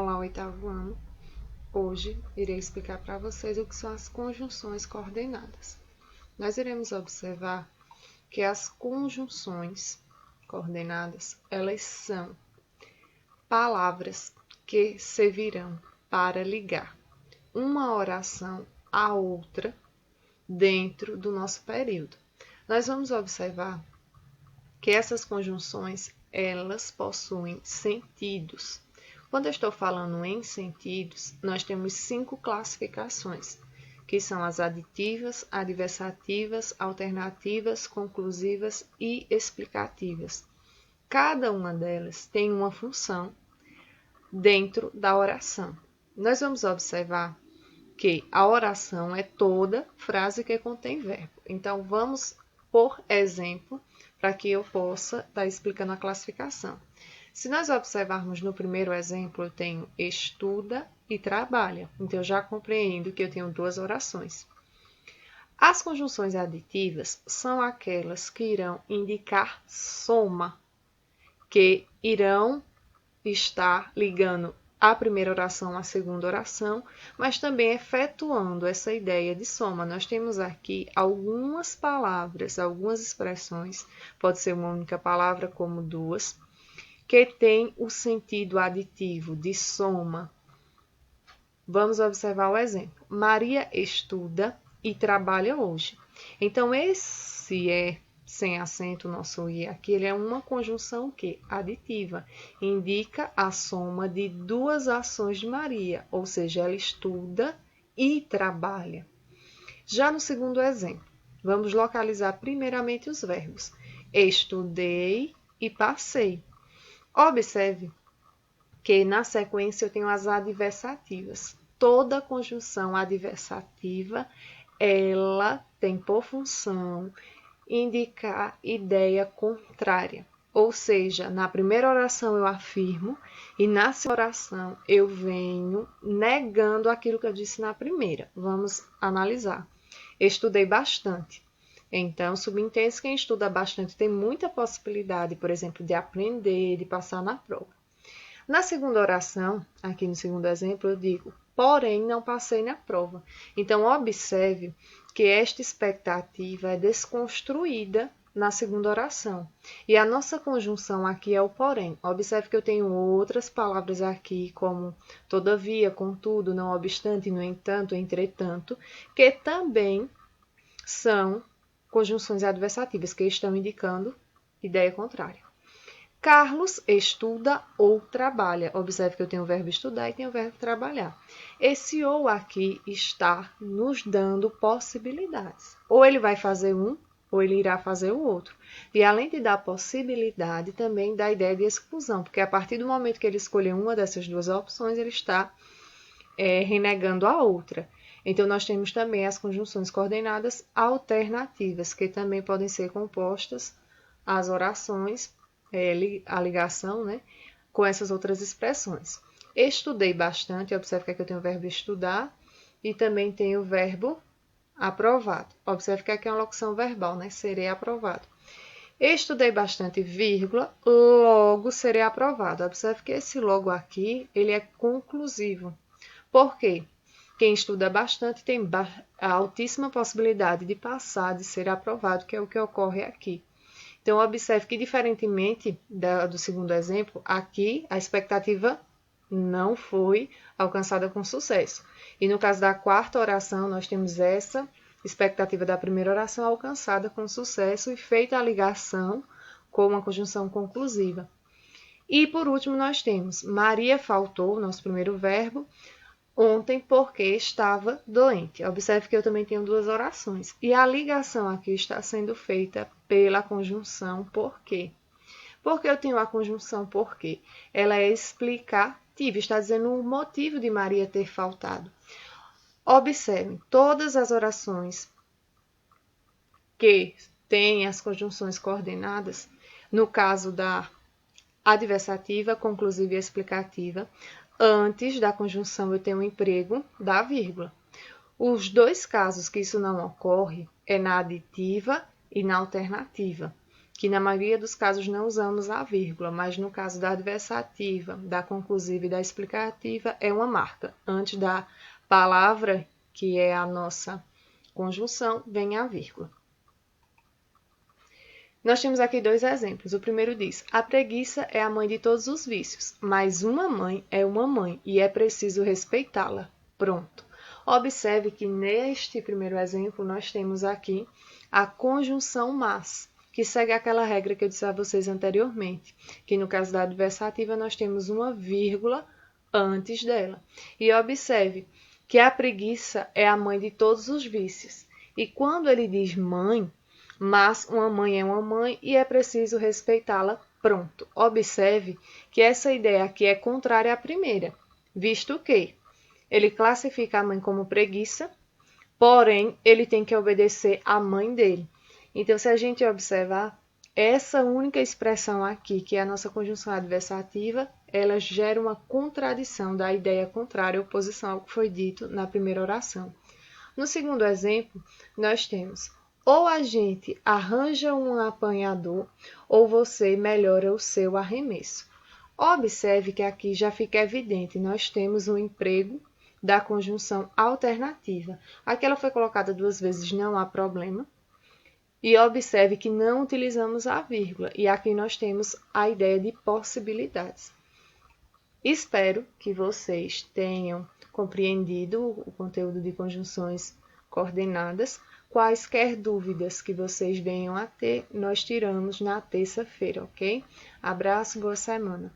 Olá, oitavo ano. Hoje irei explicar para vocês o que são as conjunções coordenadas. Nós iremos observar que as conjunções coordenadas, elas são palavras que servirão para ligar uma oração à outra dentro do nosso período. Nós vamos observar que essas conjunções, elas possuem sentidos. Quando eu estou falando em sentidos, nós temos 5 classificações, que são as aditivas, adversativas, alternativas, conclusivas e explicativas. Cada uma delas tem uma função dentro da oração. Nós vamos observar que a oração é toda frase que contém verbo. Então, vamos, por exemplo, para que eu possa estar explicando a classificação. Se nós observarmos no primeiro exemplo, eu tenho estuda e trabalha. Então, eu já compreendo que eu tenho duas orações. As conjunções aditivas são aquelas que irão indicar soma, que irão estar ligando a primeira oração à segunda oração, mas também efetuando essa ideia de soma. Nós temos aqui algumas palavras, algumas expressões, pode ser uma única palavra como duas, que tem o sentido aditivo de soma. Vamos observar o exemplo. Maria estuda e trabalha hoje. Então, esse é sem acento, nosso i aqui, ele é uma conjunção que aditiva, indica a soma de duas ações de Maria, ou seja, ela estuda e trabalha. Já no segundo exemplo, vamos localizar primeiramente os verbos. Estudei e passei. Observe que na sequência eu tenho as adversativas. Toda conjunção adversativa, ela tem por função indicar ideia contrária. Ou seja, na primeira oração eu afirmo e na segunda oração eu venho negando aquilo que eu disse na primeira. Vamos analisar. Estudei bastante. Então, subentende-se que quem estuda bastante tem muita possibilidade, por exemplo, de aprender, de passar na prova. Na segunda oração, aqui no segundo exemplo, eu digo, porém não passei na prova. Então, observe que esta expectativa é desconstruída na segunda oração. E a nossa conjunção aqui é o porém. Observe que eu tenho outras palavras aqui, como todavia, contudo, não obstante, no entanto, entretanto, que também são conjunções adversativas, que estão indicando ideia contrária. Carlos estuda ou trabalha. Observe que eu tenho o verbo estudar e tenho o verbo trabalhar. Esse ou aqui está nos dando possibilidades. Ou ele vai fazer um, ou ele irá fazer o outro. E além de dar possibilidade, também dá ideia de exclusão, porque a partir do momento que ele escolher uma dessas duas opções, ele está renegando a outra. Então, nós temos também as conjunções coordenadas alternativas, que também podem ser compostas as orações, a ligação, né, com essas outras expressões. Estudei bastante, observe que aqui eu tenho o verbo estudar e também tenho o verbo aprovado. Observe que aqui é uma locução verbal, né, serei aprovado. Estudei bastante, vírgula, logo serei aprovado. Observe que esse logo aqui, ele é conclusivo. Por quê? Quem estuda bastante tem a altíssima possibilidade de passar, de ser aprovado, que é o que ocorre aqui. Então, observe que, diferentemente do segundo exemplo, aqui a expectativa não foi alcançada com sucesso. E no caso da quarta oração, nós temos essa expectativa da primeira oração alcançada com sucesso e feita a ligação com uma conjunção conclusiva. E, por último, nós temos Maria faltou, nosso primeiro verbo, ontem porque estava doente. Observe que eu também tenho duas orações. E a ligação aqui está sendo feita pela conjunção porque. Por que eu tenho a conjunção porque? Ela é explicativa, está dizendo o motivo de Maria ter faltado. Observe, todas as orações que têm as conjunções coordenadas, no caso da adversativa, conclusiva e explicativa, antes da conjunção eu tenho um emprego da vírgula. Os dois casos que isso não ocorre é na aditiva e na alternativa. que na maioria dos casos não usamos a vírgula, mas no caso da adversativa, da conclusiva e da explicativa, é uma marca. Antes da palavra, que é a nossa conjunção, vem a vírgula. Nós temos aqui 2 exemplos. O primeiro diz: a preguiça é a mãe de todos os vícios, mas uma mãe é uma mãe e é preciso respeitá-la. Pronto. Observe que neste primeiro exemplo nós temos aqui a conjunção mas, que segue aquela regra que eu disse a vocês anteriormente, que no caso da adversativa nós temos uma vírgula antes dela. E observe que a preguiça é a mãe de todos os vícios. E quando ele diz mãe, mas uma mãe é uma mãe e é preciso respeitá-la, pronto. Observe que essa ideia aqui é contrária à primeira, visto que ele classifica a mãe como preguiça, porém ele tem que obedecer à mãe dele. Então, se a gente observar, essa única expressão aqui, que é a nossa conjunção adversativa, ela gera uma contradição da ideia contrária, oposição ao que foi dito na primeira oração. No segundo exemplo, nós temos: ou a gente arranja um apanhador, ou você melhora o seu arremesso. Observe que aqui já fica evidente, nós temos um emprego da conjunção alternativa. Aqui ela foi colocada 2 vezes, não há problema. E observe que não utilizamos a vírgula, e aqui nós temos a ideia de possibilidades. Espero que vocês tenham compreendido o conteúdo de conjunções coordenadas. Quaisquer dúvidas que vocês venham a ter, nós tiramos na terça-feira, ok? Abraço, boa semana!